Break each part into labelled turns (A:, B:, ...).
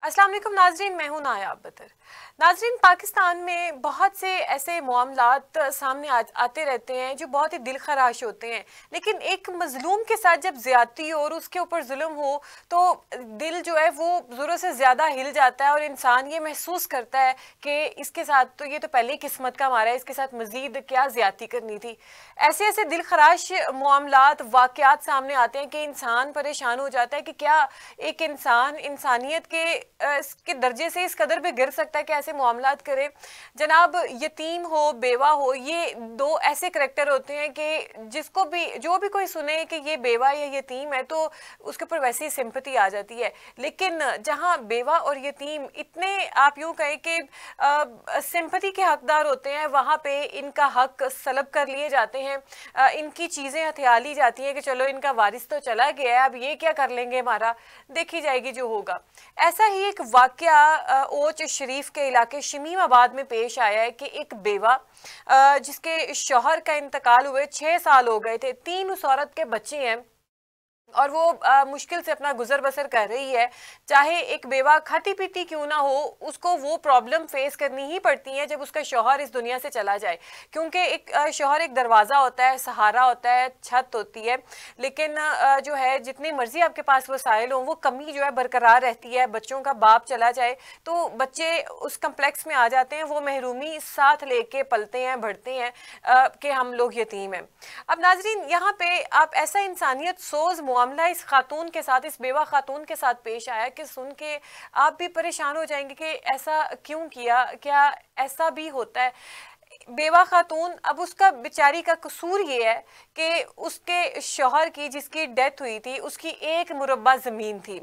A: अस्सलाम वालेकुम नाजरीन, मैं हूं नायाब बतर। नाजरीन, पाकिस्तान में बहुत से ऐसे मामलात सामने आते रहते हैं जो बहुत ही दिल खराश होते हैं, लेकिन एक मजलूम के साथ जब ज्यादती हो और उसके ऊपर जुल्म हो तो दिल जो है वो ज़रूरत से ज़्यादा हिल जाता है और इंसान ये महसूस करता है कि इसके साथ तो ये तो पहले ही किस्मत का मारा है, इसके साथ मज़ीद क्या ज्यादती करनी थी। ऐसे ऐसे दिल खराश मामलात वाक़यात सामने आते हैं कि इंसान परेशान हो जाता है कि क्या एक इंसान इंसानियत के इसके दर्जे से इस कदर पे गिर सकता है कि ऐसे मामलात करे। जनाब, यतीम हो, बेवा हो, ये दो ऐसे करैक्टर होते हैं कि जिसको भी जो भी कोई सुने कि ये बेवा या यतीम है तो उसके ऊपर वैसे ही सिंपैथी आ जाती है। लेकिन जहाँ बेवा और यतीम इतने आप यूँ कहें कि सिंपैथी के हकदार होते हैं, वहाँ पे इनका हक सलब कर लिए जाते हैं, इनकी चीज़ें हथिया ली जाती हैं कि चलो इनका वारिस तो चला गया है, अब ये क्या कर लेंगे, हमारा देखी जाएगी जो होगा। ऐसा ही एक वाकया ओच शरीफ के इलाके शमीमाबाद में पेश आया है कि एक बेवा जिसके शौहर का इंतकाल हुए 6 साल हो गए थे, 3 उस औरत के बच्चे हैं और वो मुश्किल से अपना गुजर बसर कर रही है। चाहे एक बेवा खाती पीती क्यों ना हो, उसको वो प्रॉब्लम फेस करनी ही पड़ती है जब उसका शौहर इस दुनिया से चला जाए, क्योंकि एक शौहर एक दरवाज़ा होता है, सहारा होता है, छत होती है, लेकिन जो है जितनी मर्जी आपके पास वसाइल हों वो कमी जो है बरकरार रहती है। बच्चों का बाप चला जाए तो बच्चे उस कम्प्लेक्स में आ जाते हैं, वो महरूमी साथ लेके पलते हैं, बढ़ते हैं कि हम लोग यतीम हैं। अब नाजरीन, यहाँ पे आप ऐसा इंसानियत सोज मामला इस खातून के साथ, इस बेवा खातून के साथ पेश आया कि सुन के आप भी परेशान हो जाएंगे कि ऐसा क्यों किया, क्या ऐसा भी होता है। बेवा खातून, अब उसका बेचारी का कसूर ये है कि उसके शौहर की जिसकी डेथ हुई थी उसकी 1 मुरब्बा ज़मीन थी।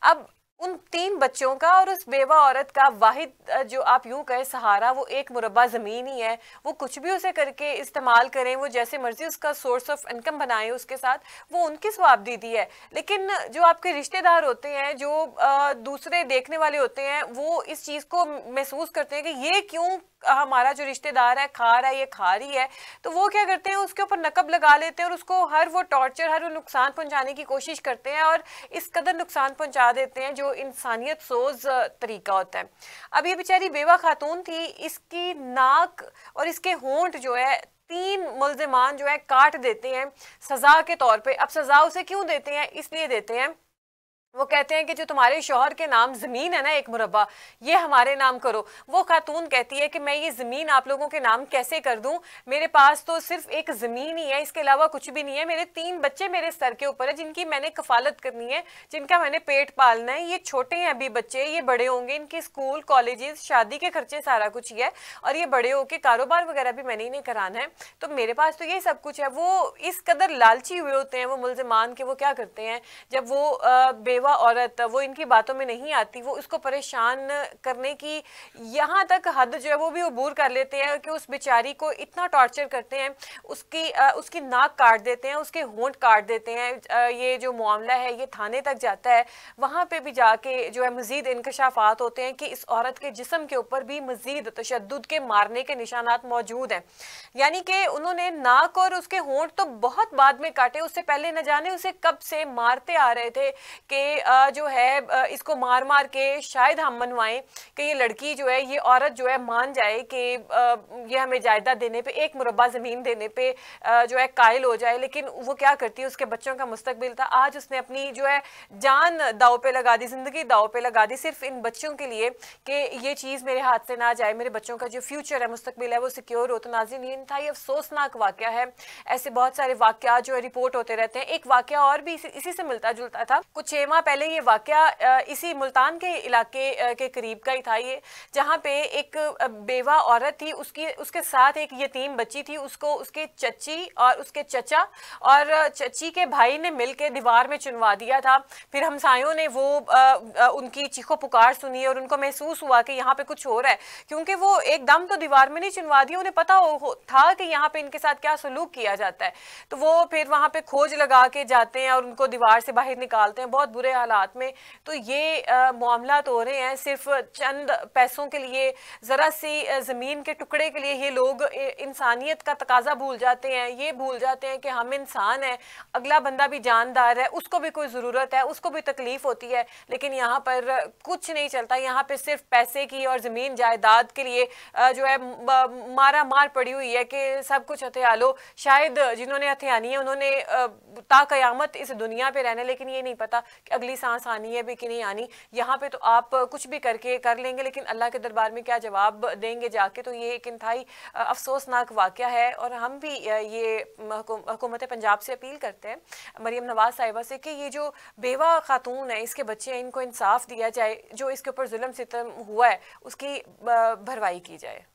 A: अब उन 3 बच्चों का और उस बेवा औरत का वाहिद जो आप यूं कहें सहारा वो 1 मुरब्बा ज़मीन ही है। वो कुछ भी उसे करके इस्तेमाल करें, वो जैसे मर्जी उसका सोर्स ऑफ इनकम बनाएं उसके साथ, वो उनकी स्वाबदीदी है। लेकिन जो आपके रिश्तेदार होते हैं, जो दूसरे देखने वाले होते हैं, वो इस चीज़ को महसूस करते हैं कि ये क्यों हमारा जो रिश्तेदार है खा रहा है, ये खा रही है, तो वो क्या करते हैं, उसके ऊपर नकब लगा लेते हैं और उसको हर वो टॉर्चर, हर वो नुकसान पहुंचाने की कोशिश करते हैं और इस कदर नुकसान पहुंचा देते हैं जो इंसानियत सोज तरीका होता है। अब ये बेचारी बेवा खातून थी, इसकी नाक और इसके होंठ जो है 3 मुल्जिमान जो है काट देते हैं सजा के तौर पे। अब सजा उसे क्यों देते हैं, इसलिए देते हैं, वो कहते हैं कि जो तुम्हारे शौहर के नाम ज़मीन है ना 1 मुरब्बा, ये हमारे नाम करो। वो खातून कहती है कि मैं ये ज़मीन आप लोगों के नाम कैसे कर दूं, मेरे पास तो सिर्फ एक ज़मीन ही है, इसके अलावा कुछ भी नहीं है। मेरे 3 बच्चे मेरे सर के ऊपर है जिनकी मैंने कफालत करनी है, जिनका मैंने पेट पालना है। ये छोटे हैं अभी बच्चे, ये बड़े होंगे, इनके स्कूल कॉलेजेस शादी के खर्चे सारा कुछ ही है, और ये बड़े होके कारोबार वगैरह भी मैंने इन्हें कराना है, तो मेरे पास तो ये सब कुछ है। वो इस कदर लालची हुए होते हैं वो मुल्जिमान के, वो क्या करते हैं जब वो बेवा औरत वो इनकी बातों में नहीं आती, वो उसको परेशान करने की यहाँ तक हद जो है वो भी अबूर कर लेते हैं कि उस बेचारी को इतना टॉर्चर करते हैं, उसकी नाक काट देते हैं, उसके होंठ काट देते हैं। ये जो मामला है ये थाने तक जाता है, वहाँ पे भी जाके जो है मज़ीद इंकशाफात होते हैं कि इस औरत के जिस्म के ऊपर भी मज़ीद तशद्दुद के मारने के निशानात मौजूद हैं। यानी कि उन्होंने नाक और उसके होंठ तो बहुत बाद में काटे, उससे पहले न जाने उसे कब से मारते आ रहे थे कि जो है इसको मार मार के शायद हम मनवाएं कि ये लड़की जो है, ये औरत जो है मान जाए कि ये हमें जायदाद देने पे, 1 मुरब्बा ज़मीन देने पे जो है कायल हो जाए। लेकिन वो क्या करती है, उसके बच्चों का मुस्तकबिल था, आज उसने अपनी जो है जान दाव पे लगा दी, ज़िंदगी दाव पे लगा दी सिर्फ इन बच्चों के लिए कि ये चीज़ मेरे हाथ से ना जाए, मेरे बच्चों का जो फ्यूचर है, मुस्तकबिल है, वो सिक्योर हो। तो नाज़रीन, ये था, ये अफसोसनाक वाक़या है। ऐसे बहुत सारे वाक़यात जो है रिपोर्ट होते रहते हैं। एक वाक़या और भी इसी से मिलता जुलता था, कुछ 6 माह पहले ये वाक़या इसी मुल्तान के इलाके के करीब का ही था ये, जहाँ पे एक बेवा औरत थी, उसके साथ एक यतीम बच्ची थी, उसको उसके चची और उसके चचा और चची के भाई ने मिलकर दीवार में चुनवा दिया था। फिर हमसायों ने वो उनकी चीखो पुकार सुनी और उनको महसूस हुआ कि यहाँ पे कुछ हो रहा है, क्योंकि वो एकदम तो दीवार में नहीं चुनवा दिया, उन्हें पता था कि यहाँ पे इनके साथ क्या सलूक किया जाता है। तो वो फिर वहाँ पे खोज लगा के जाते हैं और उनको दीवार से बाहर निकालते हैं, बहुत बुरे बुरे हालात में, तो ये मामला तो हो रहे हैं सिर्फ चंद पैसों के लिए, ज़रा सी ज़मीन के टुकड़े के लिए ये लोग इंसानियत का तकाजा भूल जाते हैं, ये भूल जाते हैं कि हम इंसान हैं, अगला बंदा भी जानदार है, उसको भी कोई ज़रूरत है, उसको भी तकलीफ़ होती है। लेकिन यहाँ पर कुछ नहीं चलता, यहाँ पर सिर्फ पैसे की और ज़मीन जायदाद के लिए जो है मारा मार पड़ी हुई है कि सब कुछ हथिया लो। शायद जिन्होंने हथियानी है उन्होंने ता क़यामत इस दुनिया पे रहना, लेकिन ये नहीं पता कि अगली सांस आनी है भी कि नहीं आनी। यहाँ पे तो आप कुछ भी करके कर लेंगे, लेकिन अल्लाह के दरबार में क्या जवाब देंगे जाके, तो ये एक इंतहाई अफसोसनाक वाक़या है। और हम भी ये हुकूमत पंजाब से अपील करते हैं, मरीम नवाज़ साहिबा से, कि ये जो बेवा खातून है, इसके बच्चे हैं, इनको इंसाफ दिया जाए, जो इसके ऊपर जुल्म सितम हुआ है उसकी भरवाई की जाए।